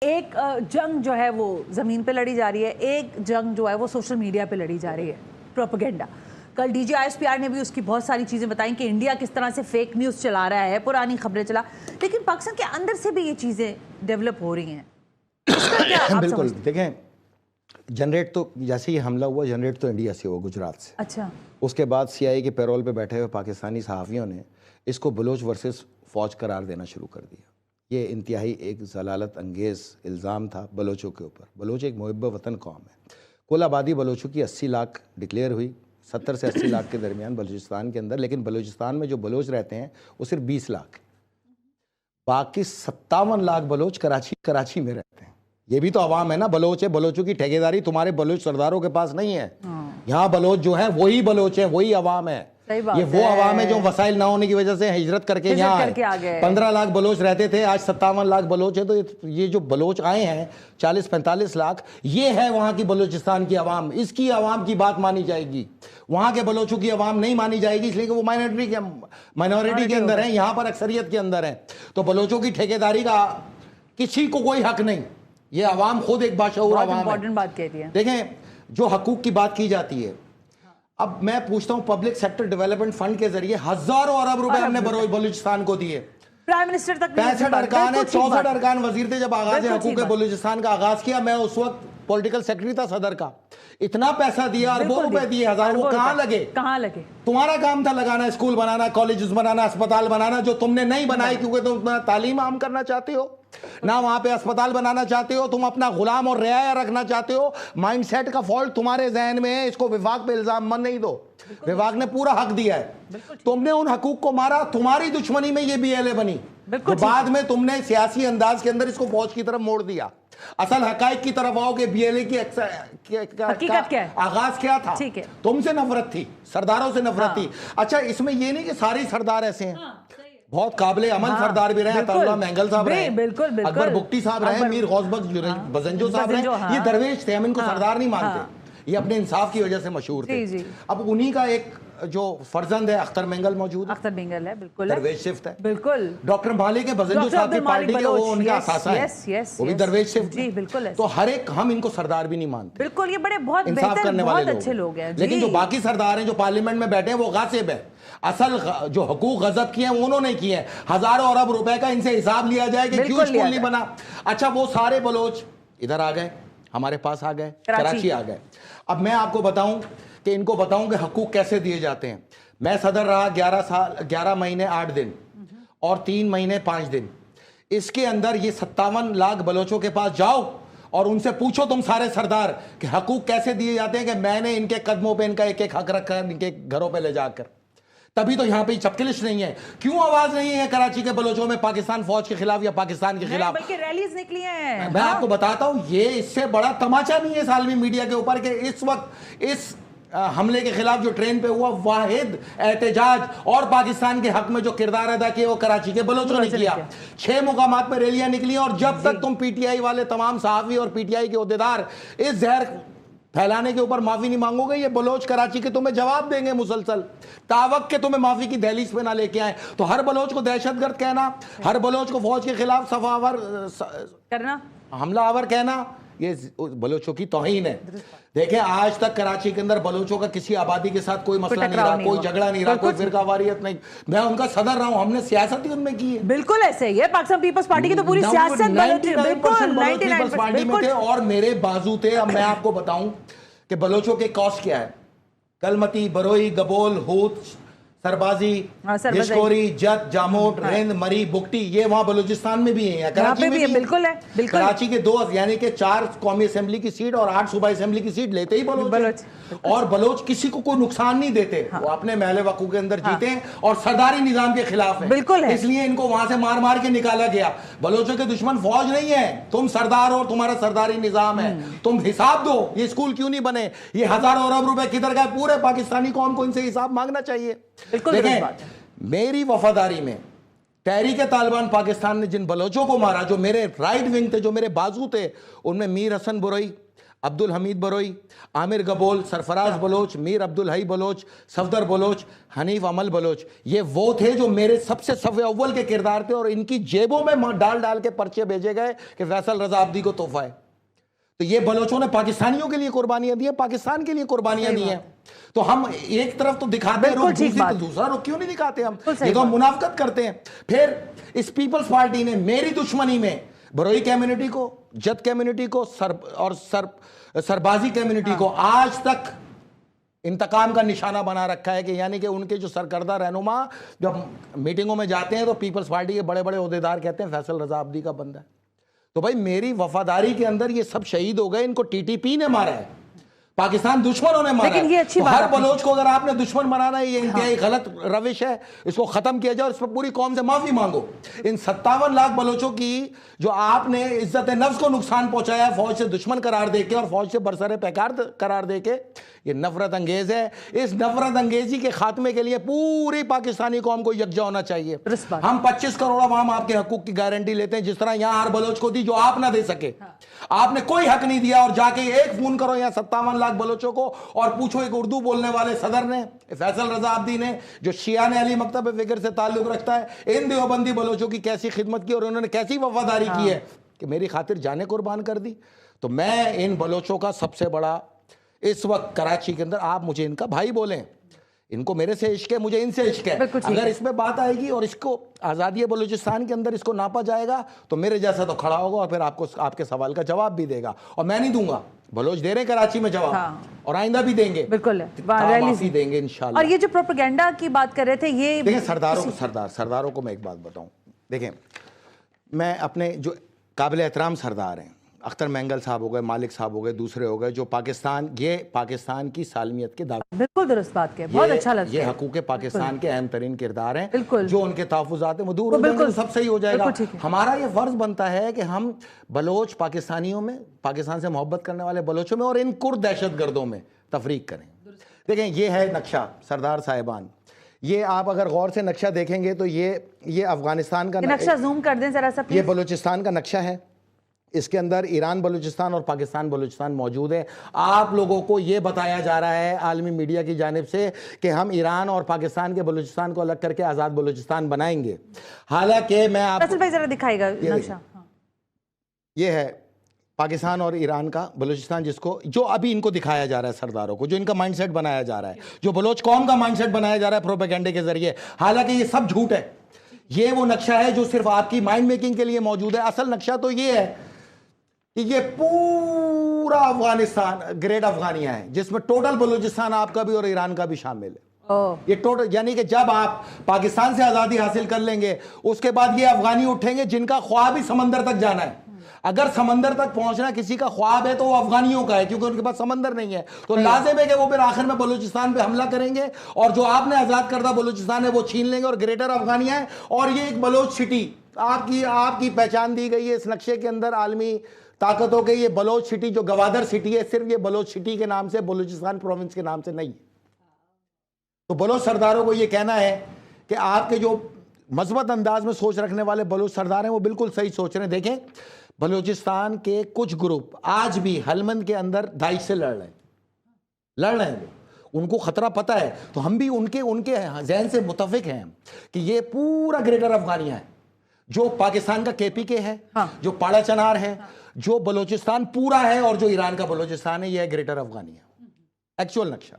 ایک جنگ جو ہے وہ زمین پہ لڑی جا رہی ہے، ایک جنگ جو ہے وہ سوشل میڈیا پہ لڑی جا رہی ہے، پروپیگنڈا۔ کل D G I S P R نے بھی اس کی بہت ساری چیزیں بتائیں کہ انڈیا کس طرح سے فیک نیوز چلا رہا ہے، پرانی خبریں چلا، لیکن پاکستان کے اندر سے بھی یہ چیزیں ڈیولپ ہو رہی ہیں۔ اس کا کیا آپ بالکل دیکھیں، جنریٹ تو جیسے یہ حملہ ہوا جنریٹ تو انڈیا سے ہوا، گجرات سے۔ اچھا، اس کے بعد سی آئی اے کے پیرول پہ بیٹھے ہوئے پاکستانی صحافیوں نے اس کو بلوچ ورسز فوج قرار دینا شروع کر دیا۔ یہ انتہائی ایک ضلالت انگیز الزام تھا بلوچوں کے اوپر۔ بلوچ ایک محب وطن قوم ہے۔ کل آبادی بلوچوں کی 80 لاکھ ڈکلیئر ہوئی، 70 سے 80 لاکھ کے درمیان بلوچستان کے اندر، لیکن بلوچستان میں جو بلوچ رہتے ہیں وہ صرف 20 لاکھ، باقی 57 لاکھ بلوچ کراچی میں رہتے ہیں۔ یہ بھی تو عوام ہے نا، بلوچ ہے، بلوچوں کی ٹھیکیداری تمہارے بلوچ سرداروں کے پاس نہیں ہے۔ یہاں بلوچ جو ہیں وہی بلوچ ہیں، وہی عوام ہے۔ یہ وہ عوام ہے جو وسائل نہ ہونے کی وجہ سے ہجرت کر کے یہاں آئے۔ 15 لاکھ بلوچ رہتے تھے، آج 57 لاکھ بلوچ ہیں۔ تو یہ جو بلوچ آئے ہیں 40-45 لاکھ، یہ ہے وہاں کی بلوچستان کی عوام۔ اس کی عوام کی بات مانی جائے گی، وہاں کے بلوچوں کی عوام نہیں مانی جائے گی، اس لیے کہ وہ مائنورٹی کے اندر ہیں، یہاں پر اکثریت کے اندر ہیں۔ تو بلوچوں کی ٹھیکیداری کا کسی کو کوئی حق نہیں، یہ عوام خود ایک باشعور عوام ہے۔ دیکھیں، جو حقوق کی بات کی جاتی ہے، اب میں پوچھتا ہوں، پبلک سیکٹر ڈیولپمنٹ فنڈ کے ذریعے ہزاروں ارب روپے ہم نے بلوچستان کو دیے۔ پرائم منسٹر تک 65 ارکان ہیں، 64 ارکان وزیر تھے جب آغاز حقوق بلوچستان کا آغاز کیا۔ میں اس وقت پولیٹیکل سیکرٹری تھا صدر کا۔ اتنا پیسہ دیا، اربوں روپے دیے، ہزاروں، وہ کہاں لگے؟ تمہارا کام تھا لگانا، اسکول بنانا، کالجز بنانا، اسپتال بنانا، جو تم نے نہیں بنائی کیونکہ تم تعلیم عام کرنا چاہتے ہو، نہ وہاں پہ اسپتال بنانا چاہتے ہو، تم اپنا غلام اور رعایا رکھنا چاہتے ہو۔ مائنڈ سیٹ کا فالٹ تمہارے ذہن میں ہے، اس کو وفاق پہ الزام مت نہیں دو۔ وفاق نے پورا حق دیا ہے، تم نے ان حقوق کو مارا، تمہاری دشمنی میں یہ بی ایل اے بنی، بعد میں تم نے سیاسی انداز کے اندر اس کو فوج کی طرف موڑ دیا۔ اصل حقائق کی طرف آؤ کہ بی ایل اے کی حقیقت کیا ہے، آغاز کیا تھا؟ تم سے نفرت تھی، سرداروں سے نفرت تھی۔ اچھا، اس میں یہ نہیں کہ سارے سردار ایسے ہیں، بہت قابل عمل سردار بھی رہے، عطا اللہ مینگل صاحب رہے، اکبر بگٹی صاحب رہے، میر غوث بخش بزنجو صاحب رہے، یہ درویش تھے، ہم ان کو سردار نہیں مانتے، یہ اپنے انصاف کی وجہ سے مشہور تھے۔ اب انہی کا ایک جو فرزند ہے اختر مینگل موجود ہے، اختر مینگل ہے، بالکل درویش شفت ہے، بالکل۔ ڈاکٹر مالک ہے بزنجو صاحب کی پارٹی کے، وہ ان کا اثاثہ ہے، وہ بھی درویش شفت ہے۔ تو ہر ایک، ہم ان کو سردار بھی نہیں مانتے، بالکل، یہ بڑے بہت انصاف کرنے والے اچھے لوگ ہیں۔ لیکن جو باقی سردار ہیں جو پارلیمنٹ میں بیٹھے ہیں وہ غاصب ہیں، اصل جو حقوق غصب کیے ہیں انہوں نے کیے ہیں۔ ہزاروں ارب روپے کا ان سے حساب لیا جائے کہ کیوں اسکول نہیں بنا۔ اچھا، وہ سارے بلوچ ادھر آ گئے، ہمارے پاس آ گئے، کراچی آ گئے۔ اب میں آپ کو بتاؤں کہ ان کو بتاؤں کہ حقوق کیسے دیے جاتے ہیں۔ میں صدر رہا 11 مہینے 8 دن اور 3 مہینے 5 دن۔ اس کے اندر یہ 57 لاکھ بلوچوں کے پاس جاؤ اور ان سے پوچھو تم سارے سردار کہ حقوق کیسے دیے جاتے ہیں، کہ میں نے ان کے قدموں پہ ان کا ایک ایک حق رکھا ان کے گھروں پہ لے جا کر۔ تبھی تو یہاں پہ چپکلش نہیں ہے۔ کیوں آواز نہیں ہے کراچی کے بلوچوں میں پاکستان فوج کے خلاف یا پاکستان کے خلاف؟ بلکہ ریلیز نکلی ہیں۔ میں آپ کو بتاتا ہوں، یہ اس سے بڑا تماچا نہیں ہے عالمی میڈیا کے اوپر کہ اس وقت اس حملے کے خلاف جو ٹرین پہ ہوا، واحد احتجاج اور پاکستان کے حق میں جو کردار ادا کیا وہ کراچی کے بلوچوں نے کیا۔ 6 مقامات پہ ریلیاں نکلی، اور جب تک تم پی ٹی آئی والے تمام صحافی اور پی ٹی آئی کے عہدیدار اس زہر پھیلانے کے اوپر معافی نہیں مانگو گے، یہ بلوچ کراچی کے تمہیں جواب دیں گے مسلسل، تاوق کے تمہیں معافی کی دہلیز پہ نہ لے کے آئیں۔ تو ہر بلوچ کو دہشت گرد کہنا، ہر بلوچ کو فوج کے خلاف صفاور کرنا، حملہ آور کہنا، یہ بلوچوں کی توہین ہے۔ دیکھیں، آج تک کراچی کے اندر بلوچوں کا کسی آبادی کے ساتھ کوئی مسئلہ نہیں رہا، کوئی جھگڑا نہیں رہا، کوئی فرقہ واریت نہیں۔ میں ان کا صدر رہا ہوں، ہم نے سیاست ہی ان میں کی ہے۔ بالکل ایسے ہی ہے، پاکستان پیپلز پارٹی کی تو پوری سیاست بالکل 99% تھے، اور میرے بازو تھے۔ اب میں آپ کو بتاؤں کہ بلوچوں کے کاسٹ کیا ہے۔ کلمتی، بروئی، گبول، ہوت، سربازی، یشکوری، جت، جاموٹ، رند، مری، بگٹی، یہ وہاں بلوچستان میں بھی ہیں، کراچی میں بھی ہیں۔ کراچی کے 2 یعنی کہ 4 قومی اسمبلی کی سیٹ اور 8 صوبائی اسمبلی کی سیٹ لیتے ہی بلوچ، اور بلوچ کسی کو کوئی نقصان نہیں دیتے، وہ اپنے محل وقوع کے اندر جیتے ہیں اور سرداری نظام کے خلاف ہیں، اس لیے ان کو وہاں سے مار مار کے نکالا گیا۔ بلوچوں کے دشمن فوج نہیں ہے، تم سردار ہو، تمہارا سرداری نظام ہے، تم حساب دو۔ یہ اسکول کیوں نہیں بنے، یہ ہزاروں ارب روپے کدھر گئے، پورے پاکستانی قوم کو ان سے حساب مانگنا چاہیے۔ دیکھیں، میری وفاداری میں تحریک طالبان پاکستان نے جن بلوچوں کو مارا، جو میرے رائٹ ونگ تھے، جو میرے بازو تھے، ان میں میر حسن بروئی، عبد الحمید بروئی, عامر گبول, سرفراز بلوچ, میر عبدالحی بلوچ, صفدر بلوچ, حنیف عمل بلوچ, یہ وہ تھے جو میرے سب سے صف اول کے کردار تھے, اور ان کی جیبوں میں ڈال کے پرچے بھیجے گئے کہ فیصل رضا عابدی کو تحفہ ہے. تو یہ بلوچوں نے پاکستانیوں کے لیے قربانیاں دی ہیں, پاکستان کے لیے قربانیاں دی ہیں. تو ہم ایک طرف تو دکھاتے ہیں, دوسرا رخ کیوں نہیں دکھاتے ہم؟ یہ تو ہم منافقت کرتے ہیں. پھر اس پیپلز پارٹی نے میری دشمنی میں بروئی کمیونٹی کو, جت کمیونٹی کو اور سربازی کمیونٹی کو آج تک انتقام کا نشانہ بنا رکھا ہے. کہ یعنی کہ ان کے جو سرکردہ رہنما جب میٹنگوں میں جاتے ہیں تو پیپلز پارٹی کے بڑے بڑے عہدیدار کہتے ہیں فیصل رضا عابدی کا بندہ ہے. تو بھائی میری وفاداری کے اندر یہ سب شہید ہو گئے, ان کو ٹی ٹی پی نے مارا ہے, پاکستان دشمنوں نے مارا ہے. تو ہر بلوچ کو اگر آپ نے دشمن بنانا ہے, یہ انتہائی غلط روش ہے, اس کو ختم کیا جائے اور اس پر پوری قوم سے معافی مانگو. ان 57 لاکھ بلوچوں کی جو آپ نے عزت نفس کو نقصان پہنچایا فوج سے دشمن قرار دے کے اور فوج سے برسر پیکار قرار دے کے, یہ نفرت انگیز ہے. اس نفرت انگیزی کے خاتمے کے لیے پوری پاکستانی قوم کو یکجا ہونا چاہیے. ہم 25 کروڑ عوام آپ کے حقوق کی گارنٹی لیتے ہیں, جس طرح یہاں ہر بلوچ کو دی جو آپ نہ دے سکے. آپ نے کوئی حق نہیں دیا, اور جا کے ایک فون کرو یہاں 57 لاکھ بلوچوں کو اور پوچھو ایک اردو بولنے والے صدر نے, فیصل رضا عابدی نے, جو شیعہ علی مکتب فکر سے تعلق رکھتا ہے, ان دیوبندی بلوچوں کی کیسی خدمت کی اور انہوں نے کیسی وفاداری کی ہے کہ میری خاطر جانیں قربان کر دی. تو میں ان بلوچوں کا سب سے بڑا اس وقت کراچی کے اندر, آپ مجھے ان کا بھائی بولیں, ان کو میرے سے عشق ہے, مجھے ان سے عشق ہے. اگر اس میں بات آئے گی اور اس کو آزادی بلوچستان کے اندر اس کو ناپا جائے گا تو میرے جیسا تو کھڑا ہوگا اور پھر آپ کے سوال کا جواب بھی دے گا. اور میں نہیں دوں گا, بلوچ دے رہے ہیں کراچی میں جواب, اور آئندہ بھی دیں گے, بالکل معافی دیں گے انشاءاللہ. اور یہ جو پروپیگنڈا کی بات کر رہے تھے, یہ دیکھیں سرداروں کو میں ایک بات بتاؤں. دیکھیں میں اپنے جو قابل احترام سردار ہیں, اختر مینگل صاحب ہو گئے, مالک صاحب ہو گئے, دوسرے ہو گئے, جو پاکستان کی سالمیت کے دعوے, بالکل درست بات ہے, بہت اچھا لگتا ہے. یہ حقوق پاکستان کے اہم ترین کردار ہیں, جو ان کے تحفظات ہیں وہ دور ہو جائیں گے, سب صحیح ہو جائے گا. ہمارا یہ فرض بنتا ہے کہ ہم بلوچ پاکستانیوں میں, پاکستان سے محبت کرنے والے بلوچوں میں اور ان کرد دہشت گردوں میں تفریق کریں. دیکھیں یہ ہے نقشہ سردار صاحبان, یہ آپ اگر غور سے نقشہ دیکھیں گے تو یہ افغانستان کا نقشہ زوم کر دیں ذرا سا, یہ بلوچستان کا نقشہ ہے. اس کے اندر ایران بلوچستان اور پاکستان بلوچستان موجود ہے. آپ لوگوں کو یہ بتایا جا رہا ہے عالمی میڈیا کی جانب سے کہ ہم ایران اور پاکستان کے بلوچستان کو الگ کر کے آزاد بلوچستان بنائیں گے. حالانکہ میں آپ بھائی ذرا دکھائے گا نقشہ, یہ ہے پاکستان اور ایران کا بلوچستان, جو ابھی ان کو دکھایا جا رہا ہے سرداروں کو, جو ان کا مائنڈ سیٹ بنایا جا رہا ہے, جو بلوچ قوم کا مائنڈ سیٹ بنایا جا رہا ہے پروپیگنڈے کے ذریعے. حالانکہ یہ سب جھوٹ ہے. یہ وہ نقشہ ہے جو صرف آپ کی مائنڈ میکنگ کے لیے موجود ہے. اصل نقشہ تو یہ ہے کہ یہ پورا افغانستان گریٹ افغانیہ ہے, جس میں ٹوٹل بلوچستان آپ کا بھی اور ایران کا بھی شامل ہے. یہ ٹوٹل, یعنی کہ جب آپ پاکستان سے آزادی حاصل کر لیں گے اس کے بعد یہ افغانی اٹھیں گے جن کا خواب ہی سمندر تک جانا ہے. اگر سمندر تک پہنچنا کسی کا خواب ہے تو وہ افغانیوں کا ہے, کیونکہ ان کے پاس سمندر نہیں ہے. تو لازم ہے کہ وہ پھر آخر میں بلوچستان پہ حملہ کریں گے, اور جو آپ نے آزاد کردہ بلوچستان ہے وہ چھین لیں گے, اور گریٹر افغانیہ ہے. اور یہ ایک بلوچ سٹی آپ کی پہچان دی گئی ہے اس نقشے کے اندر عالمی طاقتوں کے. یہ بلوچ سٹی جو گوادر سٹی ہے, صرف یہ بلوچ سٹی کے نام سے, بلوچستان پروونس کے نام سے نہیں. تو بلوچ سرداروں کو یہ کہنا ہے کہ آپ کے جو مثبت انداز میں سوچ رکھنے والے بلوچ سردار ہیں وہ بالکل صحیح سوچ رہے ہیں. دیکھیں بلوچستان کے کچھ گروپ آج بھی ہلمند کے اندر داعش سے لڑ رہے ہیں, ان کو خطرہ پتہ ہے. تو ہم بھی ان کے ذہن سے متفق ہیں کہ یہ پورا گریٹر افغانیہ ہے, جو پاکستان کا کے پی کے ہے, جو پاڑا چنار ہے, جو بلوچستان پورا ہے, اور جو ایران کا بلوچستان ہے, یہ ہے گریٹر افغانیہ. ایکچوئل نقشہ